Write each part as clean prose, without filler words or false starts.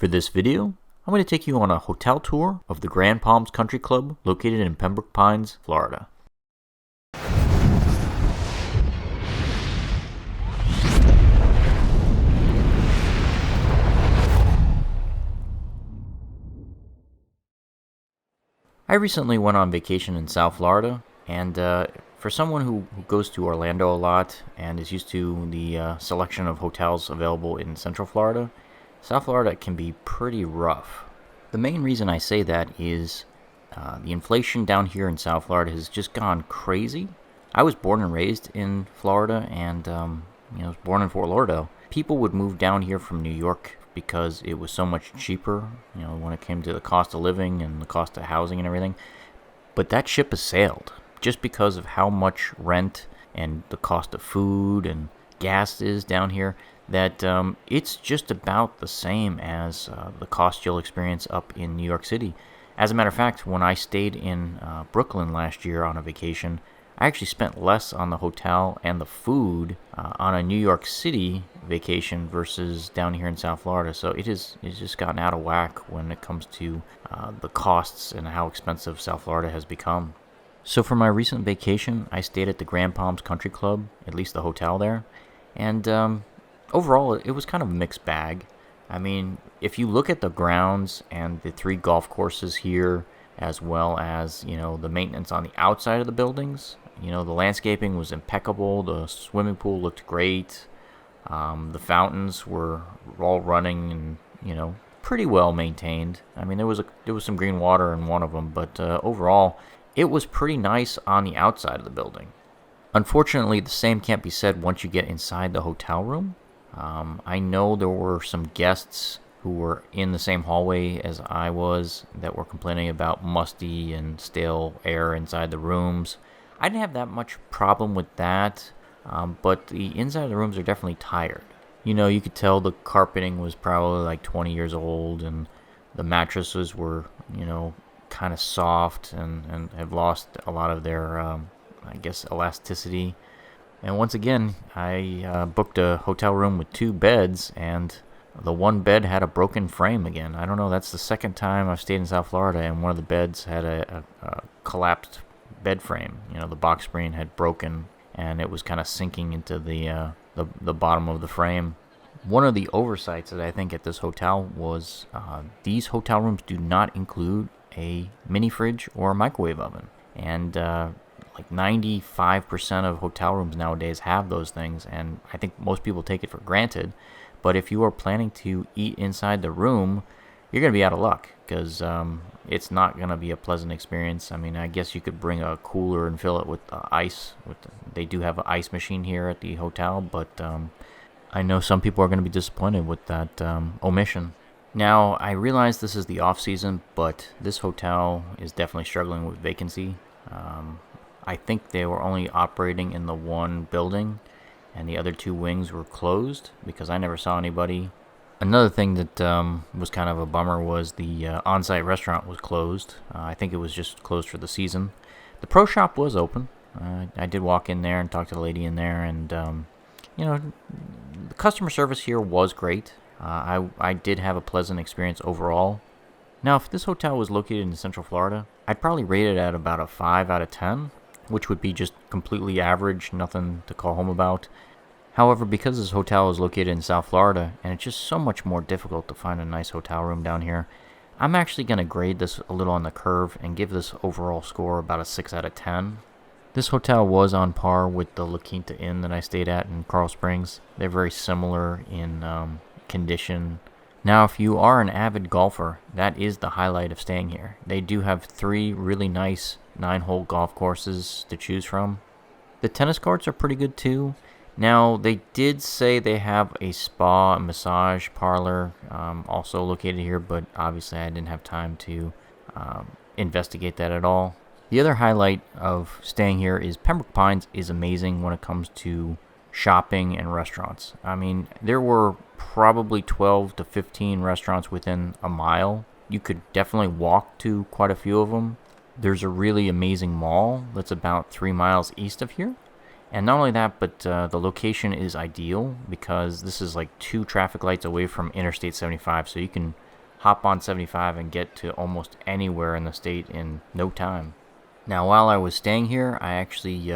For this video, I'm going to take you on a hotel tour of the Grand Palms Country Club located in Pembroke Pines, Florida. I recently went on vacation in South Florida, and for someone who goes to Orlando a lot and is used to the selection of hotels available in Central Florida, South Florida can be pretty rough. The main reason I say that is the inflation down here in South Florida has just gone crazy. I was born and raised in Florida, and I was born in Fort Lauderdale. People would move down here from New York because it was so much cheaper, when it came to the cost of living and the cost of housing and everything. But that ship has sailed just because of how much rent and the cost of food and gas is down here, that it's just about the same as the cost you'll experience up in New York City. As a matter of fact, when I stayed in Brooklyn last year on a vacation, I actually spent less on the hotel and the food on a New York City vacation versus down here in South Florida. So it's just gotten out of whack when it comes to the costs and how expensive South Florida has become. So for my recent vacation, I stayed at the Grand Palms Country Club, at least the hotel there, and overall it was kind of a mixed bag. I mean, if you look at the grounds and the 3 golf courses here, as well as, the maintenance on the outside of the buildings, the landscaping was impeccable, the swimming pool looked great, the fountains were all running and, pretty well maintained. I mean, there was some green water in one of them, but overall, it was pretty nice on the outside of the building. Unfortunately, the same can't be said once you get inside the hotel room. I know there were some guests who were in the same hallway as I was that were complaining about musty and stale air inside the rooms. I didn't have that much problem with that, but the inside of the rooms are definitely tired. You could tell the carpeting was probably like 20 years old, and the mattresses were, kind of soft and have lost a lot of their, elasticity. And once again, I booked a hotel room with 2 beds, and the one bed had a broken frame again. I don't know, that's the second time I've stayed in South Florida, and one of the beds had a collapsed bed frame. The box spring had broken, and it was kind of sinking into the bottom of the frame. One of the oversights that I think at this hotel was these hotel rooms do not include a mini fridge or a microwave oven. And like 95% of hotel rooms nowadays have those things, and I think most people take it for granted. But if you are planning to eat inside the room, you're going to be out of luck, because it's not going to be a pleasant experience. I mean, I guess you could bring a cooler and fill it with ice. They do have an ice machine here at the hotel, but I know some people are going to be disappointed with that omission. Now, I realize this is the off-season, but this hotel is definitely struggling with vacancy. I think they were only operating in the one building, and the other 2 wings were closed because I never saw anybody. Another thing that was kind of a bummer was the on-site restaurant was closed. I think it was just closed for the season. The pro shop was open. I did walk in there and talk to the lady in there, and the customer service here was great. I did have a pleasant experience overall. Now, if this hotel was located in Central Florida, I'd probably rate it at about a 5 out of 10, which would be just completely average, nothing to call home about. However, because this hotel is located in South Florida, and it's just so much more difficult to find a nice hotel room down here, I'm actually going to grade this a little on the curve and give this overall score about a 6 out of 10. This hotel was on par with the La Quinta Inn that I stayed at in Coral Springs. They're very similar in condition. Now, if you are an avid golfer, that is the highlight of staying here. They do have 3 really nice 9-hole golf courses to choose from. The tennis courts are pretty good too. Now, they did say they have a spa and massage parlor also located here, but obviously I didn't have time to investigate that at all. The other highlight of staying here is Pembroke Pines is amazing when it comes to shopping and restaurants. I mean, there were probably 12 to 15 restaurants within a mile. You could definitely walk to quite a few of them. There's a really amazing mall that's about 3 miles east of here. And not only that, but the location is ideal because this is like 2 traffic lights away from Interstate 75, so you can hop on 75 and get to almost anywhere in the state in no time. Now, while I was staying here, I actually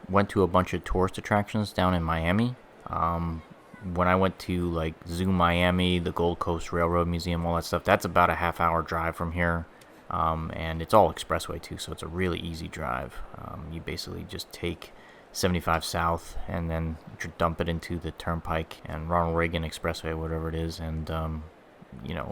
went to a bunch of tourist attractions down in Miami. When I went to like Zoo Miami, the Gold Coast Railroad Museum, all that stuff, that's about a half-hour drive from here. And it's all expressway too, so it's a really easy drive. You basically just take 75 south and then dump it into the Turnpike and Ronald Reagan Expressway, whatever it is, and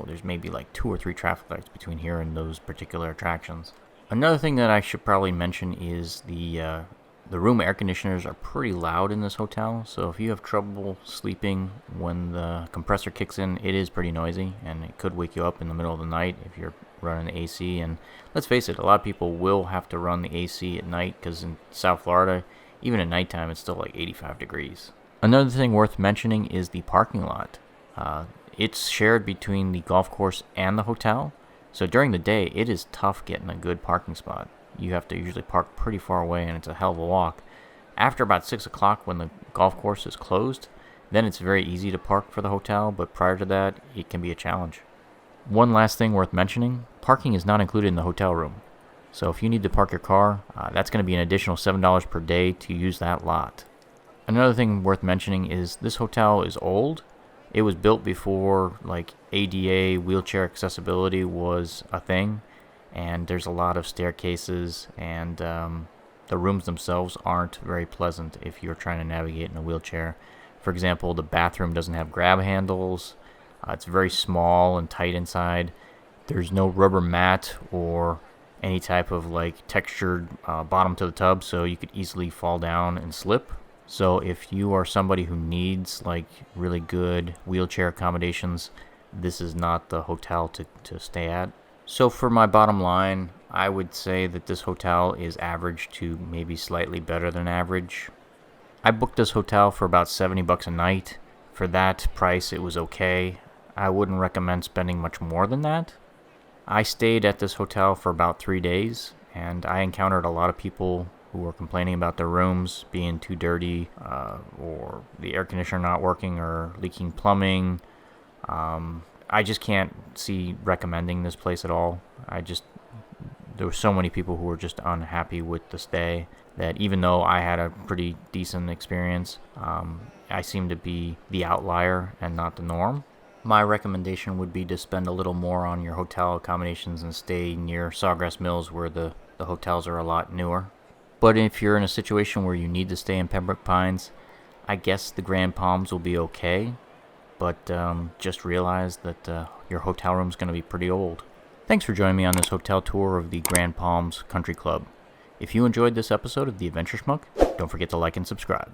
there's maybe like 2 or 3 traffic lights between here and those particular attractions. Another thing that I should probably mention is the room air conditioners are pretty loud in this hotel, so if you have trouble sleeping when the compressor kicks in, it is pretty noisy, and it could wake you up in the middle of the night if you're running the AC. And let's face it, a lot of people will have to run the AC at night, because in South Florida, even at nighttime, it's still like 85 degrees. Another thing worth mentioning is the parking lot. It's shared between the golf course and the hotel, so during the day, it is tough getting a good parking spot. You have to usually park pretty far away, and it's a hell of a walk. After about 6 o'clock, when the golf course is closed, then it's very easy to park for the hotel, but prior to that, it can be a challenge. One last thing worth mentioning, parking is not included in the hotel room. So if you need to park your car, that's going to be an additional $7 per day to use that lot. Another thing worth mentioning is this hotel is old. It was built before like ADA wheelchair accessibility was a thing, and there's a lot of staircases, and the rooms themselves aren't very pleasant if you're trying to navigate in a wheelchair. For example, the bathroom doesn't have grab handles. It's very small and tight inside. There's no rubber mat or any type of like textured bottom to the tub, so you could easily fall down and slip. So if you are somebody who needs like really good wheelchair accommodations, this is not the hotel to stay at. So for my bottom line, I would say that this hotel is average to maybe slightly better than average. I booked this hotel for about $70 a night. For that price, it was okay. I wouldn't recommend spending much more than that. I stayed at this hotel for about 3 days, and I encountered a lot of people who were complaining about their rooms being too dirty, or the air conditioner not working, or leaking plumbing. I just can't see recommending this place at all. There were so many people who were just unhappy with the stay that even though I had a pretty decent experience, I seem to be the outlier and not the norm. My recommendation would be to spend a little more on your hotel accommodations and stay near Sawgrass Mills, where the hotels are a lot newer. But if you're in a situation where you need to stay in Pembroke Pines, I guess the Grand Palms will be okay. But just realize that your hotel room is going to be pretty old. Thanks for joining me on this hotel tour of the Grand Palms Country Club. If you enjoyed this episode of The Adventure Schmuck, don't forget to like and subscribe.